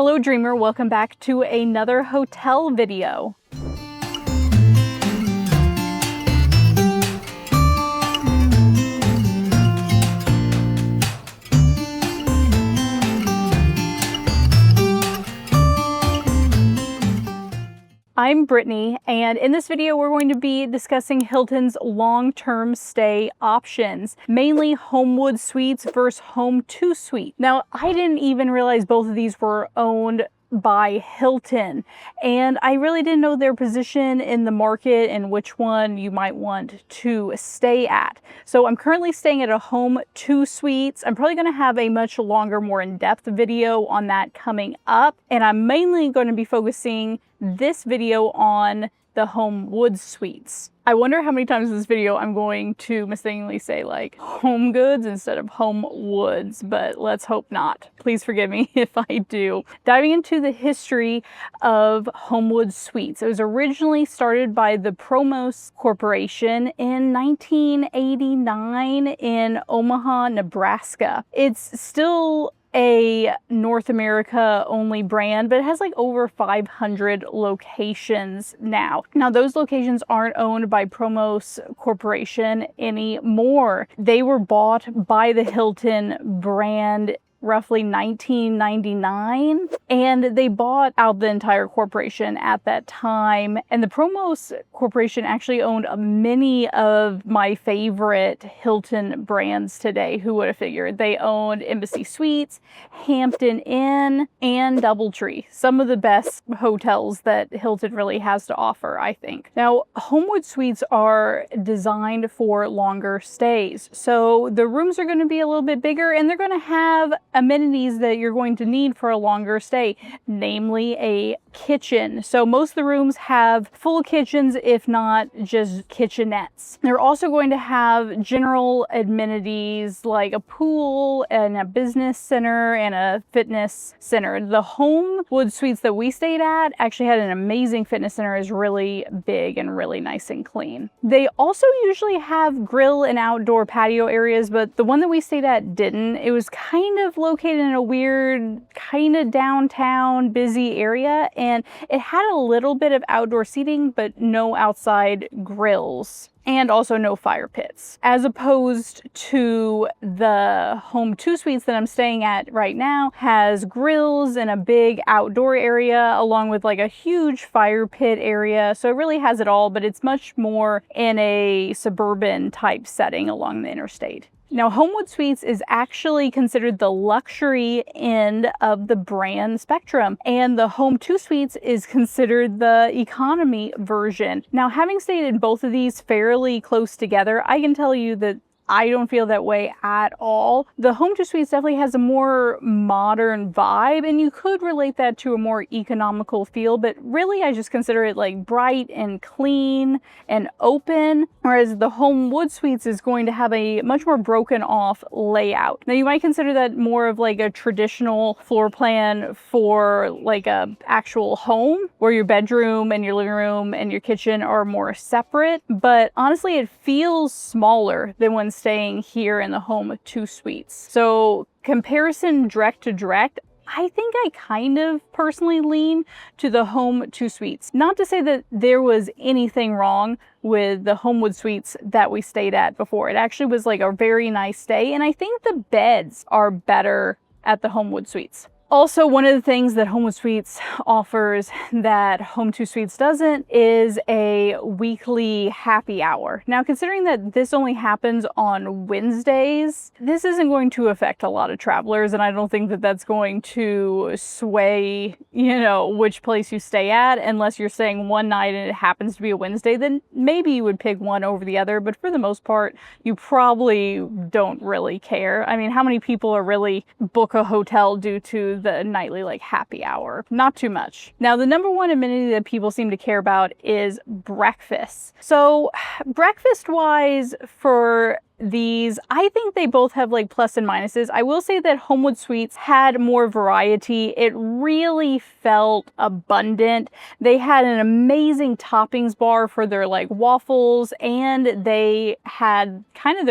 Hello dreamer, welcome back to another hotel video. I'm Brittany, and in this video we're going to be discussing Hilton's long-term stay options, mainly Homewood Suites versus Home2 Suites. Now, I didn't even realize both of these were owned by Hilton, and I really didn't know their position in the market and which one you might want to stay at. So I'm currently staying at a Home2 Suites. I'm probably going to have a much longer, more in-depth video on that coming up, and I'm mainly going to be focusing this video on the Homewood Suites. I wonder how many times in this video I'm going to mistakenly say like home goods instead of home woods, but let's hope not. Please forgive me if I do. Diving into the history of Homewood Suites. It was originally started by the Promos Corporation in 1989 in Omaha, Nebraska. It's still a North America only brand, but it has like over 500 locations now. Now those locations aren't owned by Promos Corporation anymore. They were bought by the Hilton brand roughly 1999, and they bought out the entire corporation at that time. And the Promos Corporation actually owned many of my favorite Hilton brands today. Who would have figured? They owned Embassy Suites, Hampton Inn, and DoubleTree. Some of the best hotels that Hilton really has to offer, I think. Now, Homewood Suites are designed for longer stays. So the rooms are going to be a little bit bigger, and they're going to have amenities that you're going to need for a longer stay, namely a kitchen. So most of the rooms have full kitchens, if not just kitchenettes. They're also going to have general amenities like a pool and a business center and a fitness center. The Homewood Suites that we stayed at actually had an amazing fitness center. It's really big and really nice and clean. They also usually have grill and outdoor patio areas, but the one that we stayed at didn't. It was kind of located in a weird, kind of downtown, busy area, and it had a little bit of outdoor seating, but no outside grills, and also no fire pits. As opposed to the Home2 Suites that I'm staying at right now, has grills and a big outdoor area, along with like a huge fire pit area. So it really has it all, but it's much more in a suburban type setting along the interstate. Now, Homewood Suites is actually considered the luxury end of the brand spectrum, and the Home2 Suites is considered the economy version. Now, having stayed in both of these fairly close together, I can tell you that I don't feel that way at all. The Home2 Suites definitely has a more modern vibe, and you could relate that to a more economical feel, but really I just consider it like bright and clean and open, whereas the Homewood Suites is going to have a much more broken off layout. Now you might consider that more of like a traditional floor plan for like a actual home, where your bedroom and your living room and your kitchen are more separate, but honestly it feels smaller than when staying here in the Home2 Suites. So comparison direct to direct, I think I kind of personally lean to the Home2 Suites. Not to say that there was anything wrong with the Homewood Suites that we stayed at before. It actually was like a very nice stay, and I think the beds are better at the Homewood Suites. Also, one of the things that Homewood Suites offers that Home2 Suites doesn't is a weekly happy hour. Now, considering that this only happens on Wednesdays, this isn't going to affect a lot of travelers, and I don't think that that's going to sway, which place you stay at, unless you're staying one night and it happens to be a Wednesday, then maybe you would pick one over the other, but for the most part, you probably don't really care. I mean, how many people are really book a hotel due to the nightly like happy hour? Not too much. Now, the number one amenity that people seem to care about is breakfast. So breakfast wise for these, I think they both have like plus and minuses. I will say that Homewood Suites had more variety. It really felt abundant. They had an amazing toppings bar for their like waffles, and they had kind of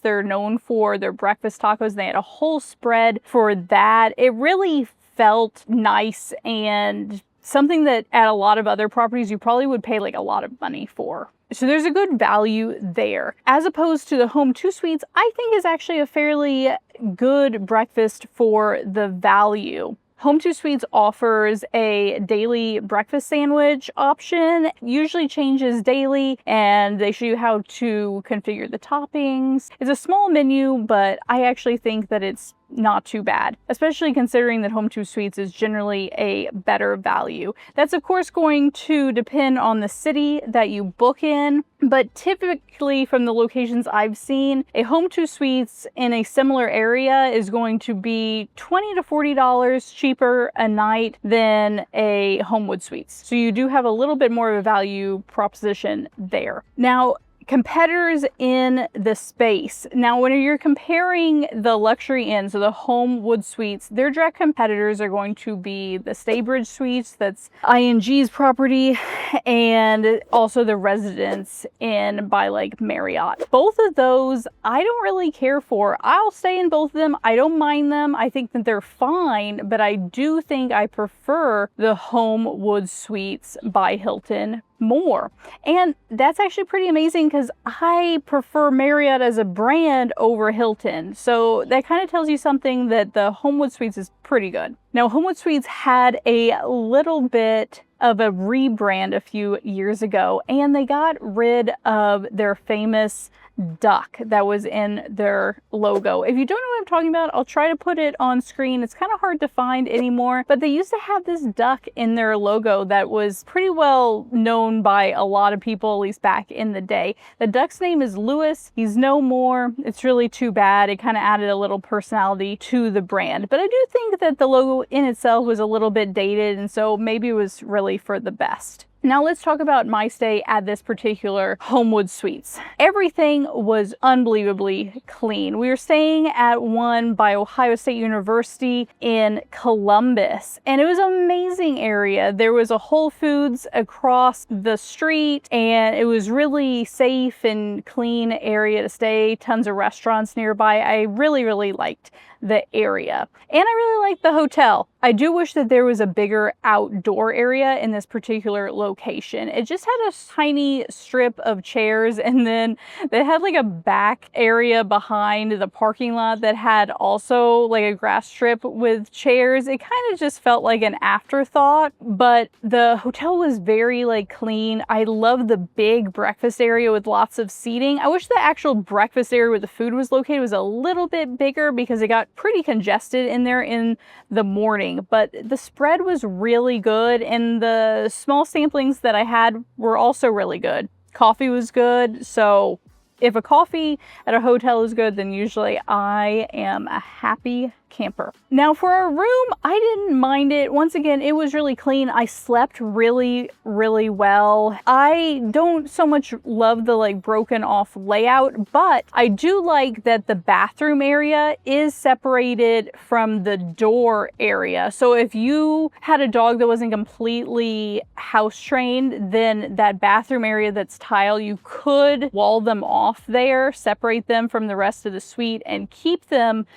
they're known for their breakfast tacos. They had a whole spread for that. It really felt nice and something that at a lot of other properties you probably would pay like a lot of money for. So there's a good value there. As opposed to the Home2 Suites, I think is actually a fairly good breakfast for the value. Home2 Suites offers a daily breakfast sandwich option, usually changes daily, and they show you how to configure the toppings. It's a small menu, but I actually think that it's not too bad, especially considering that Home2 Suites is generally a better value. That's of course going to depend on the city that you book in, but typically from the locations I've seen, a Home2 Suites in a similar area is going to be $20 to $40 cheaper a night than a Homewood Suites. So you do have a little bit more of a value proposition there. Now, competitors in the space. Now, when you're comparing the luxury inn, so the Homewood Suites, their direct competitors are going to be the Staybridge Suites, that's ING's property, and also the Residence Inn by like Marriott. Both of those I don't really care for. I'll stay in both of them. I don't mind them. I think that they're fine, but I do think I prefer the Homewood Suites by Hilton more. And that's actually pretty amazing because I prefer Marriott as a brand over Hilton. So that kind of tells you something that the Homewood Suites is pretty good. Now, Homewood Suites had a little bit of a rebrand a few years ago, and they got rid of their famous duck that was in their logo. If you don't know what I'm talking about, I'll try to put it on screen. It's kind of hard to find anymore, but they used to have this duck in their logo that was pretty well known by a lot of people, at least back in the day. The duck's name is Lewis. He's no more. It's really too bad. It kind of added a little personality to the brand, but I do think that the logo in itself was a little bit dated, and so maybe it was really for the best. Now let's talk about my stay at this particular Homewood Suites. Everything was unbelievably clean. We were staying at one by Ohio State University in Columbus, and it was an amazing area. There was a Whole Foods across the street, and it was really safe and clean area to stay. Tons of restaurants nearby. I really liked the area, and I really liked the hotel. I do wish that there was a bigger outdoor area in this particular location. It just had a tiny strip of chairs, and then they had like a back area behind the parking lot that had also like a grass strip with chairs. It kind of just felt like an afterthought, but the hotel was very like clean. I love the big breakfast area with lots of seating. I wish the actual breakfast area where the food was located was a little bit bigger because it got pretty congested in there in the morning, but the spread was really good, and the small samplings that I had were also really good. Coffee was good, so if a coffee at a hotel is good, then usually I am a happy camper. Now for our room, I didn't mind it. Once again, it was really clean. I slept really well. I don't so much love the like broken off layout, but I do like that the bathroom area is separated from the door area. So if you had a dog that wasn't completely house trained, then that bathroom area that's tile, you could wall them off there, separate them from the rest of the suite, and keep them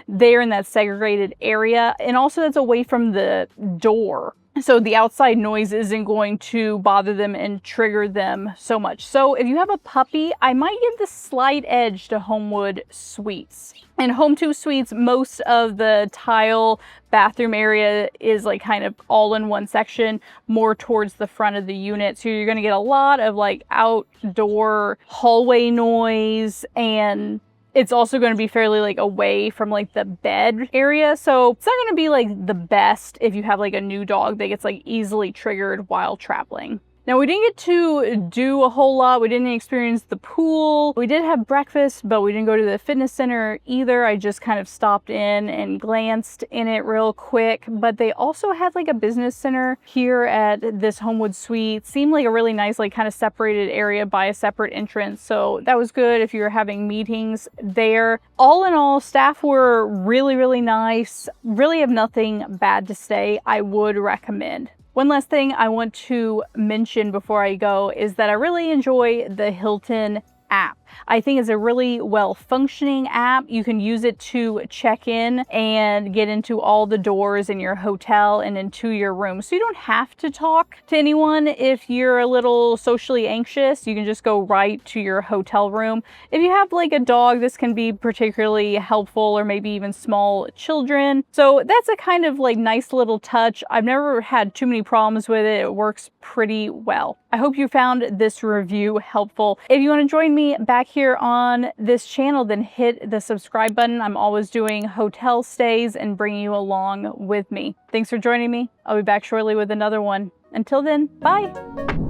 there in that segregated area. And also that's away from the door, so the outside noise isn't going to bother them and trigger them so much. So if you have a puppy, I might give the slight edge to Homewood Suites. In Home2 Suites, most of the tile bathroom area is like kind of all in one section, more towards the front of the unit. So you're going to get a lot of like outdoor hallway noise, and it's also going to be fairly like away from like the bed area. So it's not going to be like the best if you have like a new dog that gets like easily triggered while traveling. Now, we didn't get to do a whole lot. We didn't experience the pool. We did have breakfast, but we didn't go to the fitness center either. I just kind of stopped in and glanced in it real quick. But they also had like a business center here at this Homewood Suite. Seemed like a really nice, like kind of separated area by a separate entrance. So that was good if you were having meetings there. All in all, staff were really nice. Really have nothing bad to say. I would recommend. One last thing I want to mention before I go is that I really enjoy the Hilton app. I think it's a really well functioning app. You can use it to check in and get into all the doors in your hotel and into your room. So you don't have to talk to anyone if you're a little socially anxious. You can just go right to your hotel room. If you have like a dog, this can be particularly helpful, or maybe even small children. So that's a kind of like nice little touch. I've never had too many problems with it. It works pretty well. I hope you found this review helpful. If you want to join me back here on this channel, then hit the subscribe button. I'm always doing hotel stays and bringing you along with me. Thanks for joining me. I'll be back shortly with another one. Until then, bye.